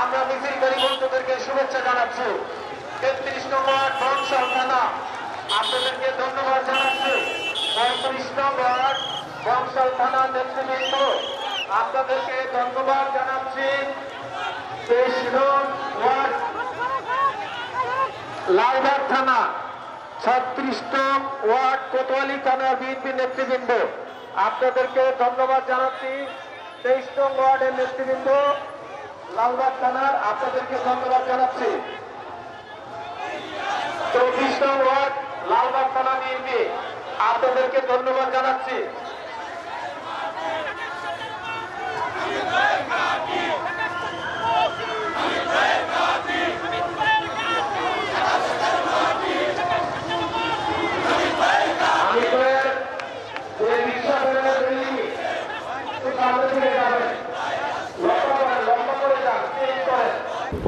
আমরা মিছিলকারী বন্ধুদেরকে শুভেচ্ছা জানাচ্ছি। 33 নং ওয়ার্ড বংশাল থানা আপনাদেরকে ধন্যবাদ জানাচ্ছি। 35 নং ওয়ার্ড বংশাল থানা নেতৃবৃন্দ আপনাদেরকে ধন্যবাদ জানাচ্ছি। 23 নং ওয়ার্ড লালবাগ থানা, 36 নং ওয়ার্ড কোতোয়ালি থানা বিএনপি নেতৃবৃন্দ আপনাদেরকে ধন্যবাদ জানাচ্ছি। 23 নং ওয়ার্ডের নেতৃবৃন্দ লালবাগ থানার আপনাদেরকে ধন্যবাদ জানাচ্ছি। 24 নং ওয়ার্ড লালবাগ থানা বিএনপি আপনাদেরকে ধন্যবাদ জানাচ্ছি।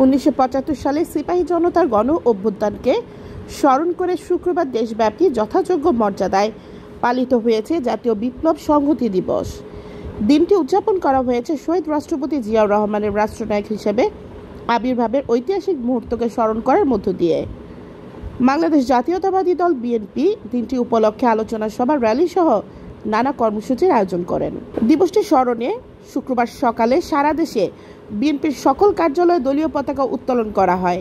উনিশশো ৭৫ সালে সিপাহী জনতার গণ অভ্যুত্থানকে স্মরণ করে শুক্রবার দেশব্যাপী যথাযোগ্য মর্যাদায় পালিত হয়েছে জাতীয় বিপ্লব সংহতি দিবস। দিনটি উদযাপন করা হয়েছে শহীদ রাষ্ট্রপতি জিয়াউর রহমানের রাষ্ট্রনায়ক হিসেবে আবির্ভাবের ঐতিহাসিক মুহূর্তকে স্মরণ করার মধ্য দিয়ে। বাংলাদেশ জাতীয়তাবাদী দল বিএনপি দিনটি উপলক্ষে আলোচনা সভা, র্যালি সহ নানা কর্মসূচির আয়োজন করেন। দিবসটি স্মরণে শুক্রবার সকালে সারা দেশে বিএনপির সকল কার্যালয়ে দলীয় পতাকা উত্তোলন করা হয়।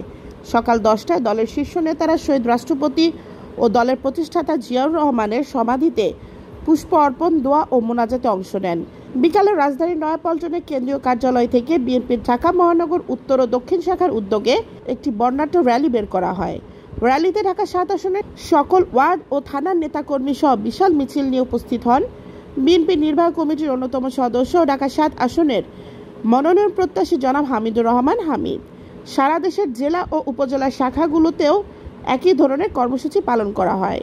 সকাল 10টায় দলের শীর্ষ নেতারা শহীদ রাষ্ট্রপতি ও দলের প্রতিষ্ঠাতা জিয়াউর রহমানের সমাধিতে পুষ্প অর্পণ, দোয়া ও মোনাজাতে অংশ নেন। বিকালে রাজধানীর নয়াপল্টনের কেন্দ্রীয় কার্যালয় থেকে বিএনপির ঢাকা মহানগর উত্তর ও দক্ষিণ শাখার উদ্যোগে একটি বর্ণাঢ্য র্যালি বের করা হয়। র্যালিতে ঢাকা 7 আসনের সকল ওয়ার্ড ও থানার নেতাকর্মী সহ বিশাল মিছিল নিয়ে উপস্থিত হন বিএনপি নির্বাহী কমিটির অন্যতম সদস্য ও ঢাকা 7 আসনের মনোনয়ন প্রত্যাশী জনাব হামিদুর রহমান হামিদ। সারা দেশের জেলা ও উপজেলা শাখাগুলোতেও একই ধরনের কর্মসূচি পালন করা হয়।